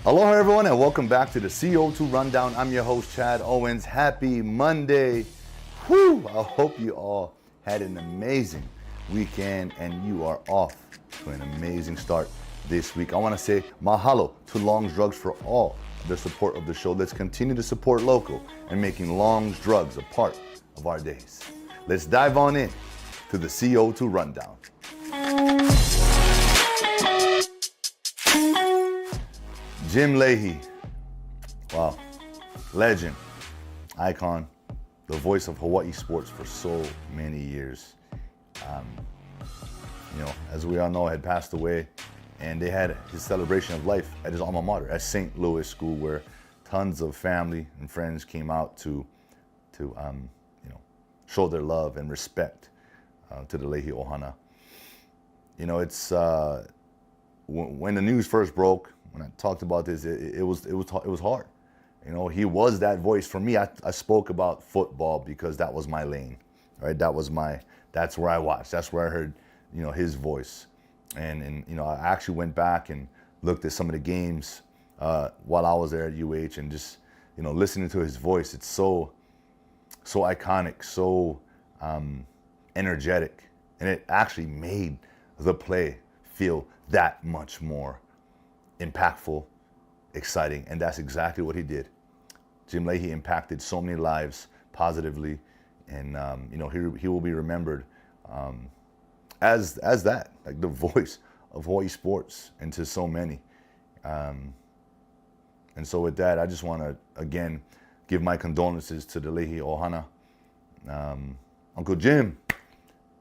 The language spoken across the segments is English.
Aloha everyone and welcome back to the CO2 Rundown. I'm your host Chad Owens. Happy Monday. Whew! I hope you all had an amazing weekend and you are off to an amazing start this week. I want to say mahalo to Long's Drugs for all the support of the show. Let's continue to support local and making Long's Drugs a part of our days. Let's dive on in to the CO2 Rundown. Jim Leahey, wow, legend, icon, the voice of Hawaii sports for so many years. As we all know, had passed away, and they had his celebration of life at his alma mater, at St. Louis School, where tons of family and friends came out to show their love and respect to the Leahey Ohana. It's when the news first broke. When I talked about this, it was hard. He was that voice for me. I spoke about football because that was my lane, right? That's where I watched. That's where I heard, his voice. And I actually went back and looked at some of the games while I was there at UH, and just, listening to his voice. It's so iconic, so energetic, and it actually made the play feel that much more impactful, exciting, and that's exactly what he did. Jim Leahey impacted so many lives positively, and he will be remembered as that, like the voice of Hawaii sports, and to so many. And so with that, I just want to again give my condolences to the Leahey Ohana. Uncle Jim,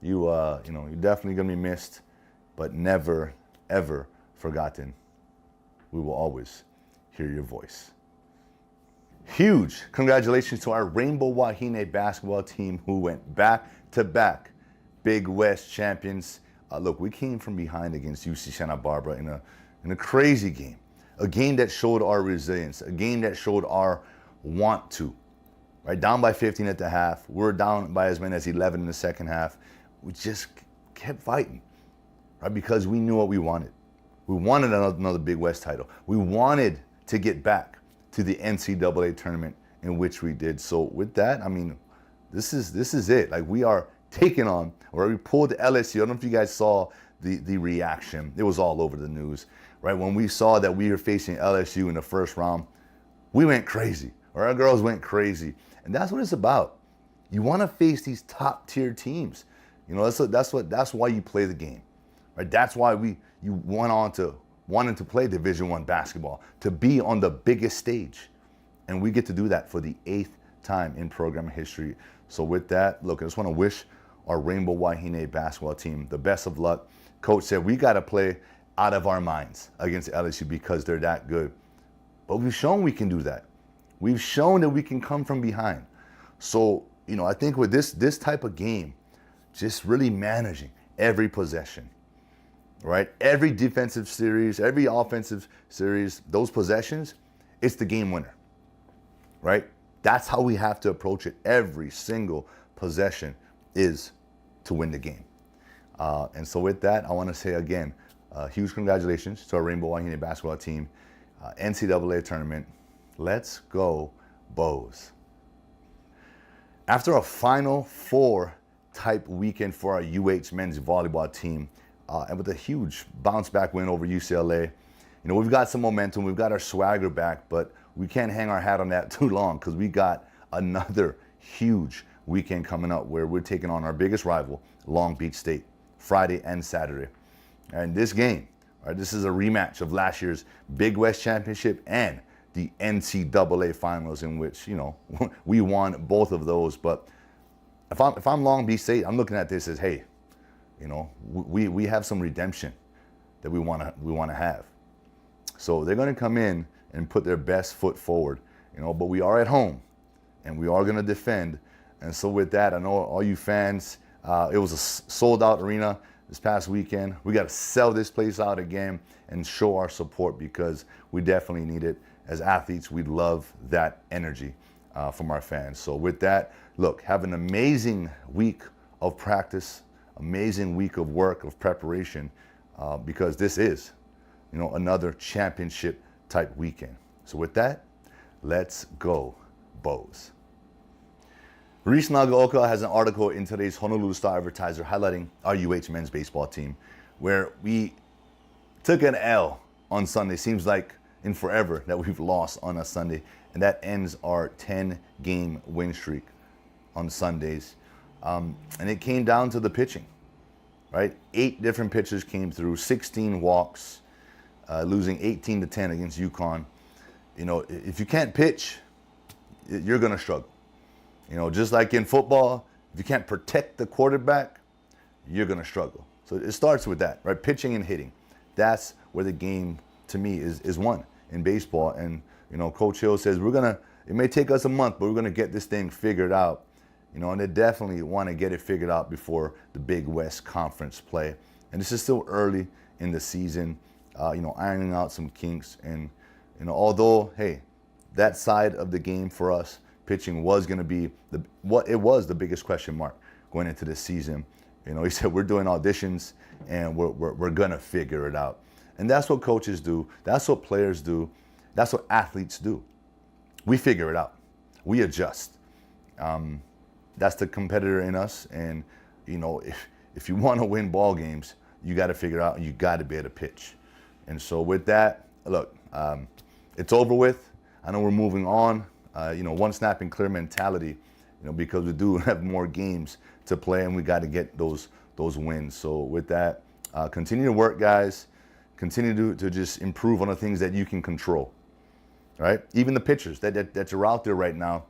you're definitely gonna be missed, but never ever forgotten. We will always hear your voice. Huge congratulations to our Rainbow Wahine basketball team, who went back-to-back Big West champions. Look, we came from behind against UC Santa Barbara in a crazy game. A game that showed our resilience, a game that showed our want to. Right, down by 15 at the half. We're down by as many as 11 in the second half. We just kept fighting, right? Because we knew what we wanted. We wanted another Big West title. We wanted to get back to the NCAA tournament, in which we did. So with that, this is it. Like, we are taking on, or we pulled LSU. I don't know if you guys saw the reaction. It was all over the news, right? When we saw that we were facing LSU in the first round, we went crazy, or our girls went crazy. And that's what it's about. You want to face these top tier teams. That's why you play the game, right? That's why you wanted to play Division I basketball, to be on the biggest stage. And we get to do that for the 8th time in program history. So with that, look, I just want to wish our Rainbow Wahine basketball team the best of luck. Coach said we got to play out of our minds against LSU because they're that good. But we've shown we can do that. We've shown that we can come from behind. So, I think with this type of game, just really managing every possession, right? Every defensive series, every offensive series, those possessions, it's the game winner, right? That's how we have to approach it. Every single possession is to win the game. And so with that, I want to say again, huge congratulations to our Rainbow Wahine basketball team. NCAA tournament. Let's go, Bows. After a Final Four type weekend for our UH men's volleyball team, and with a huge bounce back win over UCLA, we've got some momentum, we've got our swagger back, but we can't hang our hat on that too long, because we got another huge weekend coming up where we're taking on our biggest rival, Long Beach State, Friday and Saturday. And this game, right, this is a rematch of last year's Big West Championship and the NCAA finals, in which, we won both of those. But if I'm Long Beach State, I'm looking at this as, hey, we have some redemption that we want to have. So they're going to come in and put their best foot forward, but we are at home and we are going to defend. And so with that, I know all you fans, it was a sold out arena this past weekend. We got to sell this place out again and show our support, because we definitely need it. As athletes, we love that energy from our fans. So with that, look, have an amazing week of practice, amazing week of work, of preparation, because this is, another championship type weekend. So with that, let's go, Bows. Reese Nagaoka has an article in today's Honolulu Star-Advertiser highlighting our UH men's baseball team, where we took an L on Sunday. Seems like in forever that we've lost on a Sunday, and that ends our 10-game win streak on Sundays. And it came down to the pitching, right? 8 different pitchers came through, 16 walks, losing 18-10 against UConn. You know, if you can't pitch, you're going to struggle. You know, just like in football, if you can't protect the quarterback, you're going to struggle. So it starts with that, right? Pitching and hitting. That's where the game, to me, is won in baseball. And, you know, Coach Hill says, it may take us a month, but we're going to get this thing figured out. You know, and they definitely want to get it figured out before the Big West Conference play. And this is still early in the season, you know, ironing out some kinks. And, you know, although, hey, that side of the game for us, pitching was going to be the biggest question mark going into this season. You know, he said, we're doing auditions and we're going to figure it out. And that's what coaches do. That's what players do. That's what athletes do. We figure it out. We adjust. That's the competitor in us. And, you know, if you want to win ball games, you got to figure it out and you got to be able to pitch. And so with that, look, it's over with. I know we're moving on. You know, one snap and clear mentality, you know, because we do have more games to play and we got to get those wins. So with that, continue to work, guys. Continue to just improve on the things that you can control, right? Even the pitchers that you're out there right now,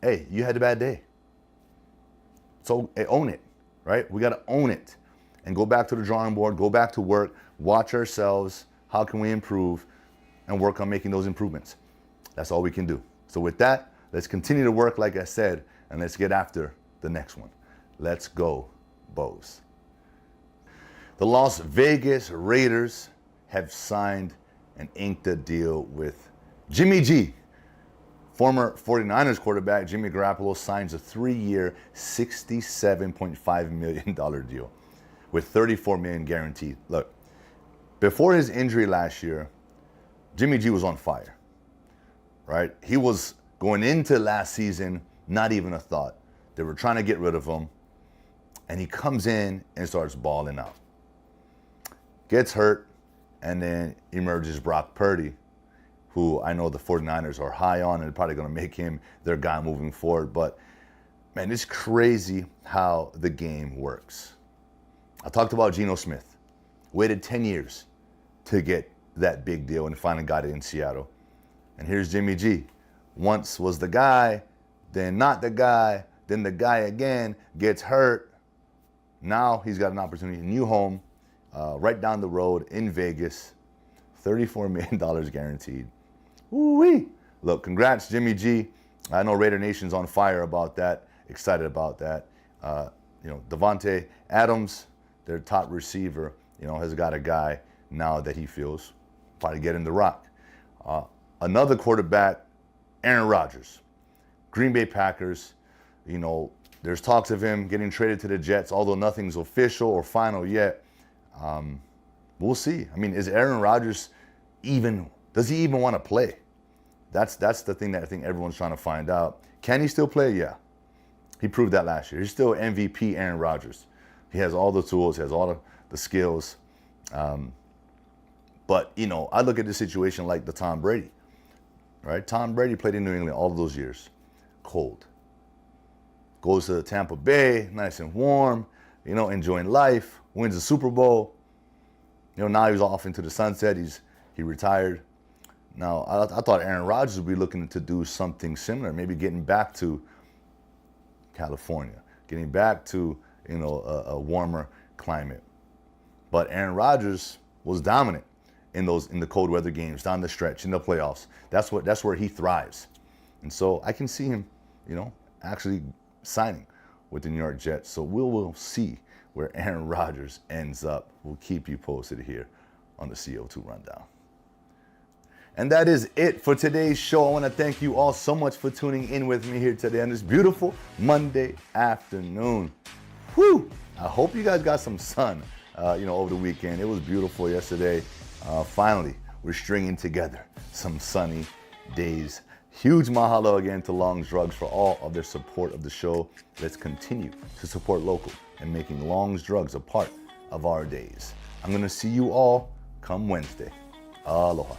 hey, you had a bad day. So hey, own it, right? We got to own it and go back to the drawing board, go back to work, watch ourselves. How can we improve and work on making those improvements? That's all we can do. So with that, let's continue to work, like I said, and let's get after the next one. Let's go, Bows. The Las Vegas Raiders have signed and inked a deal with Jimmy G. Former 49ers quarterback Jimmy Garoppolo signs a 3-year, $67.5 million deal with $34 million guaranteed. Look, before his injury last year, Jimmy G was on fire. Right? He was going into last season, not even a thought. They were trying to get rid of him. And he comes in and starts balling out. Gets hurt, and then emerges Brock Purdy, who I know the 49ers are high on and they're probably going to make him their guy moving forward. But, man, it's crazy how the game works. I talked about Geno Smith. Waited 10 years to get that big deal and finally got it in Seattle. And here's Jimmy G. Once was the guy, then not the guy, then the guy again, gets hurt. Now he's got an opportunity, new home, right down the road in Vegas, $34 million guaranteed. Woo-wee. Look, congrats, Jimmy G. I know Raider Nation's on fire about that, excited about that. You know, Devontae Adams, their top receiver, you know, has got a guy now that he feels probably getting the rock. Another quarterback, Aaron Rodgers, Green Bay Packers. You know, there's talks of him getting traded to the Jets, although nothing's official or final yet. We'll see. I mean, is Aaron Rodgers does he even want to play? That's the thing that I think everyone's trying to find out. Can he still play? Yeah. He proved that last year. He's still MVP Aaron Rodgers. He has all the tools, he has all the skills. But, you know, I look at the situation like the Tom Brady. Right? Tom Brady played in New England all of those years. Cold. Goes to Tampa Bay, nice and warm, you know, enjoying life, wins the Super Bowl. You know, now he's off into the sunset. He retired. Now, I thought Aaron Rodgers would be looking to do something similar, maybe getting back to California, getting back to, you know, a warmer climate. But Aaron Rodgers was dominant in the cold weather games, down the stretch, in the playoffs. That's where he thrives. And so I can see him, you know, actually signing with the New York Jets. So we'll see where Aaron Rodgers ends up. We'll keep you posted here on the CO2 Rundown. And that is it for today's show. I want to thank you all so much for tuning in with me here today on this beautiful Monday afternoon. Whew! I hope you guys got some sun, you know, over the weekend. It was beautiful yesterday. Finally, we're stringing together some sunny days. Huge mahalo again to Long's Drugs for all of their support of the show. Let's continue to support local and making Long's Drugs a part of our days. I'm going to see you all come Wednesday. Aloha.